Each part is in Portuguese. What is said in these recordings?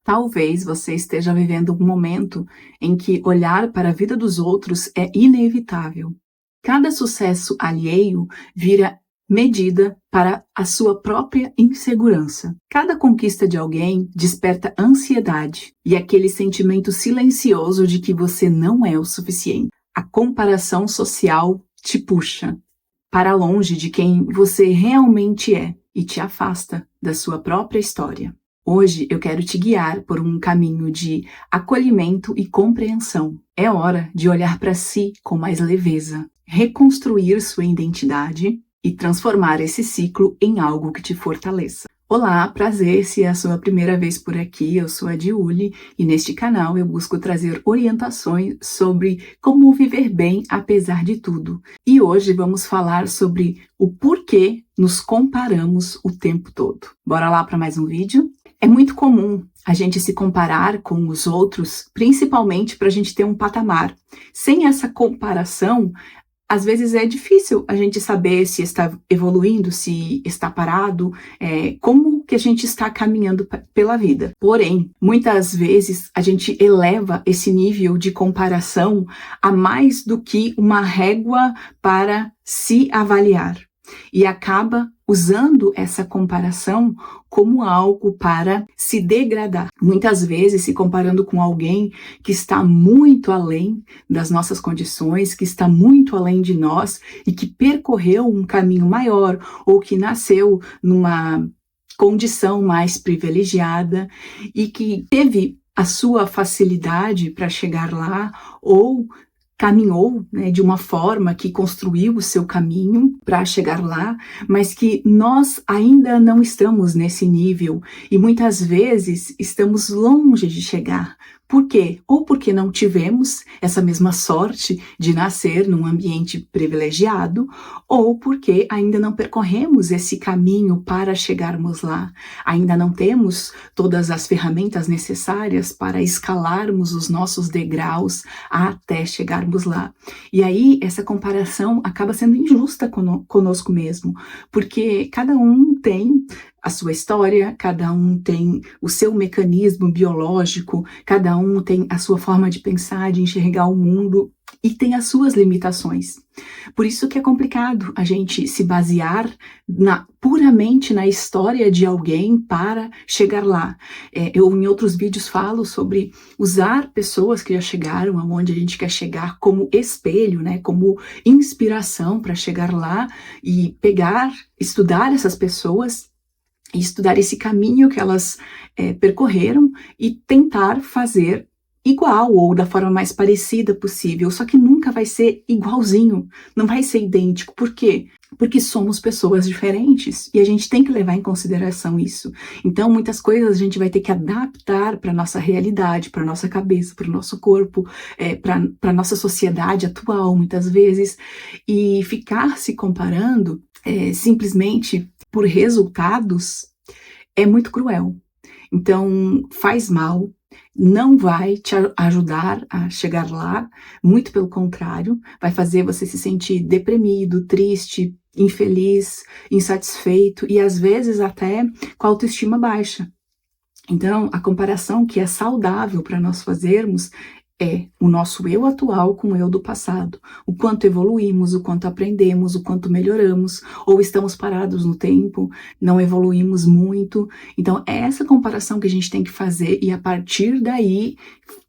Talvez você esteja vivendo um momento em que olhar para a vida dos outros é inevitável. Cada sucesso alheio vira medida para a sua própria insegurança. Cada conquista de alguém desperta ansiedade e aquele sentimento silencioso de que você não é o suficiente. A comparação social te puxa para longe de quem você realmente é e te afasta da sua própria história. Hoje eu quero te guiar por um caminho de acolhimento e compreensão. É hora de olhar para si com mais leveza, reconstruir sua identidade e transformar esse ciclo em algo que te fortaleça. Olá, prazer, se é a sua primeira vez por aqui, eu sou a Diuli e neste canal eu busco trazer orientações sobre como viver bem apesar de tudo. E hoje vamos falar sobre o porquê nos comparamos o tempo todo. Bora lá para mais um vídeo? É muito comum a gente se comparar com os outros, principalmente para a gente ter um patamar. Sem essa comparação, às vezes é difícil a gente saber se está evoluindo, se está parado, como que a gente está caminhando pela vida. Porém, muitas vezes a gente eleva esse nível de comparação a mais do que uma régua para se avaliar. E acaba usando essa comparação como algo para se degradar. Muitas vezes se comparando com alguém que está muito além das nossas condições, que está muito além de nós e que percorreu um caminho maior ou que nasceu numa condição mais privilegiada e que teve a sua facilidade para chegar lá ou caminhou, de uma forma que construiu o seu caminho para chegar lá, mas que nós ainda não estamos nesse nível e muitas vezes estamos longe de chegar. Por quê? Ou porque não tivemos essa mesma sorte de nascer num ambiente privilegiado, ou porque ainda não percorremos esse caminho para chegarmos lá. Ainda não temos todas as ferramentas necessárias para escalarmos os nossos degraus até chegarmos lá. E aí essa comparação acaba sendo injusta conosco mesmo, porque cada um tem a sua história, cada um tem o seu mecanismo biológico, cada um tem a sua forma de pensar, de enxergar o mundo e tem as suas limitações. Por isso que é complicado a gente se basear puramente na história de alguém para chegar lá. Eu em outros vídeos falo sobre usar pessoas que já chegaram aonde a gente quer chegar como espelho, como inspiração para chegar lá e estudar essas pessoas e estudar esse caminho que elas percorreram e tentar fazer igual ou da forma mais parecida possível, só que nunca vai ser igualzinho, não vai ser idêntico. Por quê? Porque somos pessoas diferentes e a gente tem que levar em consideração isso. Então, muitas coisas a gente vai ter que adaptar para a nossa realidade, para a nossa cabeça, para o nosso corpo, para a nossa sociedade atual, muitas vezes. E ficar se comparando simplesmente por resultados é muito cruel. Então, faz mal, não vai te ajudar a chegar lá, muito pelo contrário, vai fazer você se sentir deprimido, triste, infeliz, insatisfeito e às vezes até com a autoestima baixa. Então, a comparação que é saudável para nós fazermos é o nosso eu atual com o eu do passado. O quanto evoluímos, o quanto aprendemos, o quanto melhoramos, ou estamos parados no tempo, não evoluímos muito. Então, é essa comparação que a gente tem que fazer e a partir daí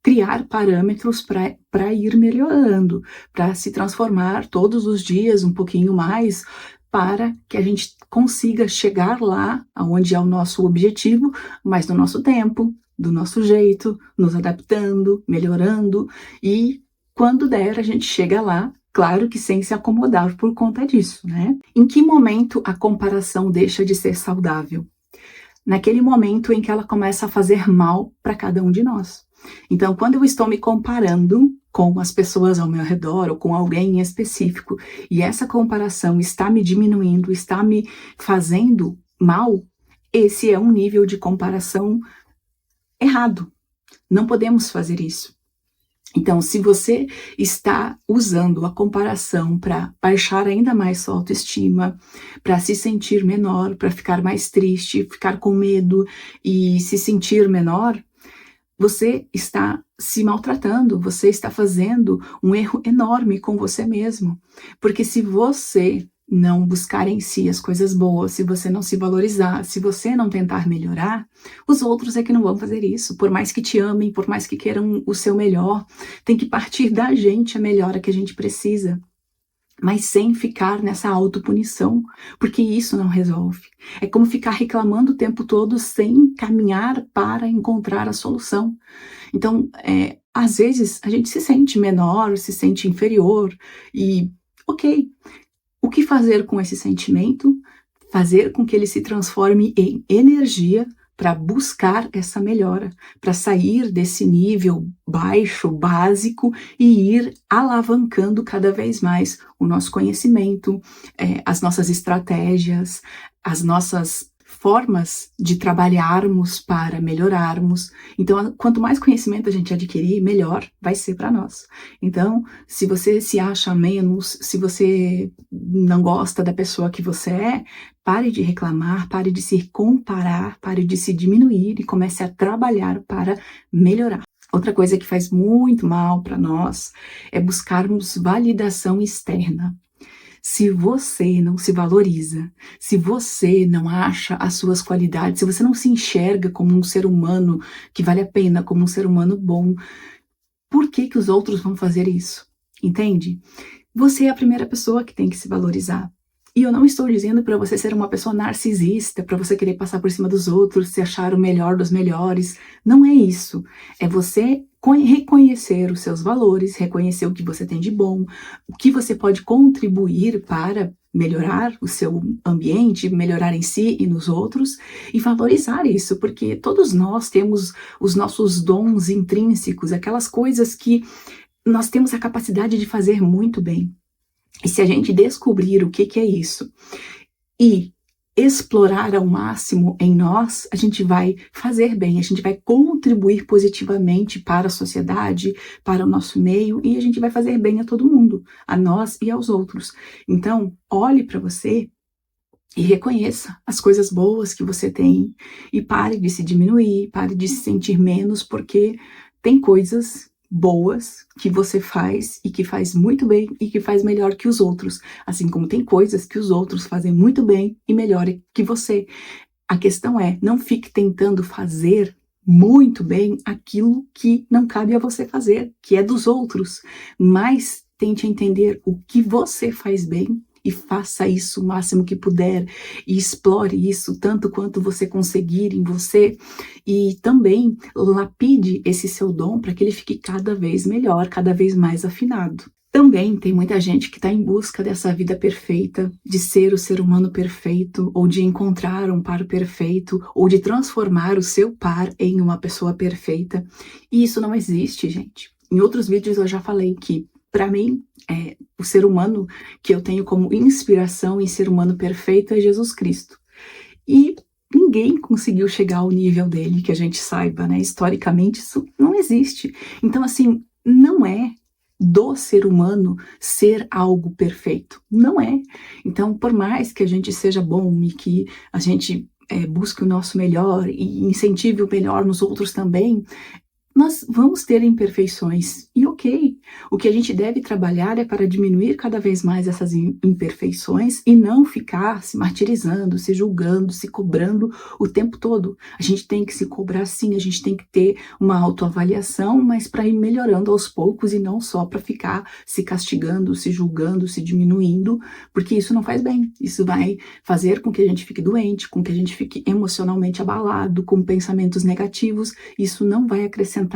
criar parâmetros para ir melhorando, para se transformar todos os dias um pouquinho mais, para que a gente consiga chegar lá onde é o nosso objetivo, mas no nosso tempo, do nosso jeito, nos adaptando, melhorando e quando der a gente chega lá, claro que sem se acomodar por conta disso, Em que momento a comparação deixa de ser saudável? Naquele momento em que ela começa a fazer mal para cada um de nós. Então, quando eu estou me comparando com as pessoas ao meu redor ou com alguém em específico e essa comparação está me diminuindo, está me fazendo mal, esse é um nível de comparação errado. Não podemos fazer isso. Então, se você está usando a comparação para baixar ainda mais sua autoestima, para se sentir menor, para ficar mais triste, ficar com medo e se sentir menor, você está se maltratando, você está fazendo um erro enorme com você mesmo. Porque se você não buscar em si as coisas boas, se você não se valorizar, se você não tentar melhorar, os outros é que não vão fazer isso. Por mais que te amem, por mais que queiram o seu melhor, tem que partir da gente a melhora que a gente precisa. Mas sem ficar nessa autopunição, porque isso não resolve. É como ficar reclamando o tempo todo sem caminhar para encontrar a solução. Então, às vezes, a gente se sente menor, se sente inferior, e ok, o que fazer com esse sentimento? Fazer com que ele se transforme em energia para buscar essa melhora, para sair desse nível baixo, básico, e ir alavancando cada vez mais o nosso conhecimento, as nossas estratégias, as nossas formas de trabalharmos para melhorarmos. Então, quanto mais conhecimento a gente adquirir, melhor vai ser para nós. Então, se você se acha menos, se você não gosta da pessoa que você é, pare de reclamar, pare de se comparar, pare de se diminuir e comece a trabalhar para melhorar. Outra coisa que faz muito mal para nós é buscarmos validação externa. Se você não se valoriza, se você não acha as suas qualidades, se você não se enxerga como um ser humano que vale a pena, como um ser humano bom, por que os outros vão fazer isso? Entende? Você é a primeira pessoa que tem que se valorizar. E eu não estou dizendo para você ser uma pessoa narcisista, para você querer passar por cima dos outros, se achar o melhor dos melhores. Não é isso. É você reconhecer os seus valores, reconhecer o que você tem de bom, o que você pode contribuir para melhorar o seu ambiente, melhorar em si e nos outros, e valorizar isso, porque todos nós temos os nossos dons intrínsecos, aquelas coisas que nós temos a capacidade de fazer muito bem. E se a gente descobrir o que é isso e explorar ao máximo em nós, a gente vai fazer bem, a gente vai contribuir positivamente para a sociedade, para o nosso meio, e a gente vai fazer bem a todo mundo, a nós e aos outros. Então, olhe para você e reconheça as coisas boas que você tem e pare de se diminuir, pare de se sentir menos, porque tem coisas boas que você faz e que faz muito bem e que faz melhor que os outros, assim como tem coisas que os outros fazem muito bem e melhor que você. A questão é, não fique tentando fazer muito bem aquilo que não cabe a você fazer, que é dos outros, mas tente entender o que você faz bem e faça isso o máximo que puder e explore isso tanto quanto você conseguir em você, e também lapide esse seu dom para que ele fique cada vez melhor, cada vez mais afinado. Também tem muita gente que está em busca dessa vida perfeita, de ser o ser humano perfeito, ou de encontrar um par perfeito, ou de transformar o seu par em uma pessoa perfeita. E isso não existe, gente. Em outros vídeos eu já falei que, para mim, o ser humano que eu tenho como inspiração em ser humano perfeito é Jesus Cristo. E ninguém conseguiu chegar ao nível dele, que a gente saiba, né? Historicamente, isso não existe. Então, assim, não é do ser humano ser algo perfeito. Não é. Então, por mais que a gente seja bom e que a gente busque o nosso melhor e incentive o melhor nos outros também, nós vamos ter imperfeições, e ok. O que a gente deve trabalhar é para diminuir cada vez mais essas imperfeições e não ficar se martirizando, se julgando, se cobrando o tempo todo. A gente tem que se cobrar sim, a gente tem que ter uma autoavaliação, mas para ir melhorando aos poucos e não só para ficar se castigando, se julgando, se diminuindo, porque isso não faz bem. Isso vai fazer com que a gente fique doente, com que a gente fique emocionalmente abalado, com pensamentos negativos. Isso não vai acrescentar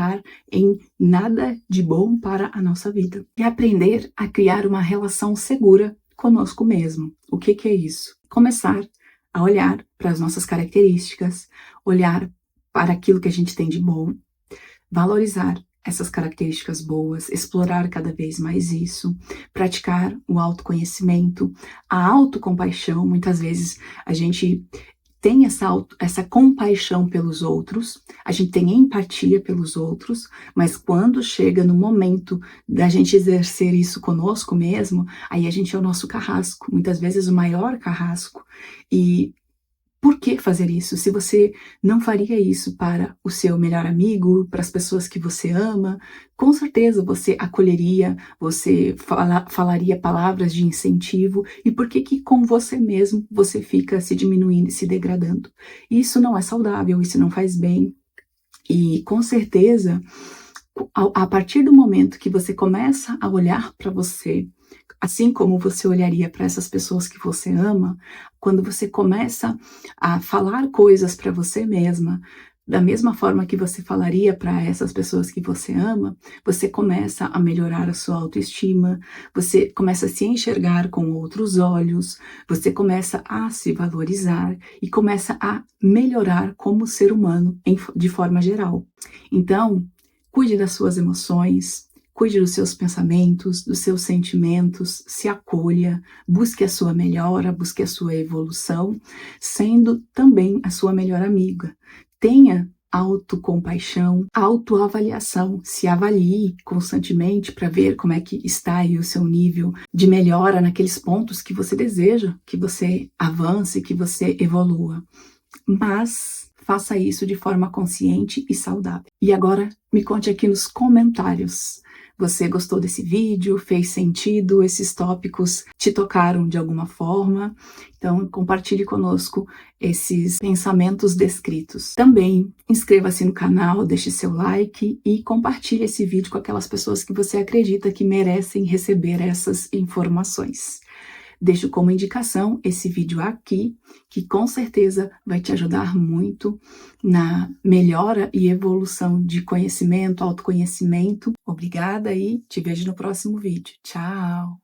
em nada de bom para a nossa vida. E aprender a criar uma relação segura conosco mesmo. O que é isso? Começar a olhar para as nossas características, olhar para aquilo que a gente tem de bom, valorizar essas características boas, explorar cada vez mais isso, praticar o autoconhecimento, a autocompaixão. Muitas vezes a gente tem essa compaixão pelos outros, a gente tem empatia pelos outros, mas quando chega no momento da gente exercer isso conosco mesmo, aí a gente é o nosso carrasco, muitas vezes o maior carrasco. E Por que fazer isso? Se você não faria isso para o seu melhor amigo, para as pessoas que você ama, com certeza você acolheria, você falaria palavras de incentivo. E por que que com você mesmo você fica se diminuindo e se degradando? Isso não é saudável, isso não faz bem. E com certeza, a partir do momento que você começa a olhar para você, assim como você olharia para essas pessoas que você ama, quando você começa a falar coisas para você mesma, da mesma forma que você falaria para essas pessoas que você ama, você começa a melhorar a sua autoestima, você começa a se enxergar com outros olhos, você começa a se valorizar e começa a melhorar como ser humano de forma geral. Então, cuide das suas emoções, cuide dos seus pensamentos, dos seus sentimentos, se acolha, busque a sua melhora, busque a sua evolução, sendo também a sua melhor amiga. Tenha autocompaixão, autoavaliação, se avalie constantemente para ver como é que está aí o seu nível de melhora naqueles pontos que você deseja, que você avance, que você evolua. Mas faça isso de forma consciente e saudável. E agora me conte aqui nos comentários. Você gostou desse vídeo? Fez sentido? Esses tópicos te tocaram de alguma forma? Então compartilhe conosco esses pensamentos descritos. Também inscreva-se no canal, deixe seu like e compartilhe esse vídeo com aquelas pessoas que você acredita que merecem receber essas informações. Deixo como indicação esse vídeo aqui, que com certeza vai te ajudar muito na melhora e evolução de conhecimento, autoconhecimento. Obrigada e te vejo no próximo vídeo. Tchau!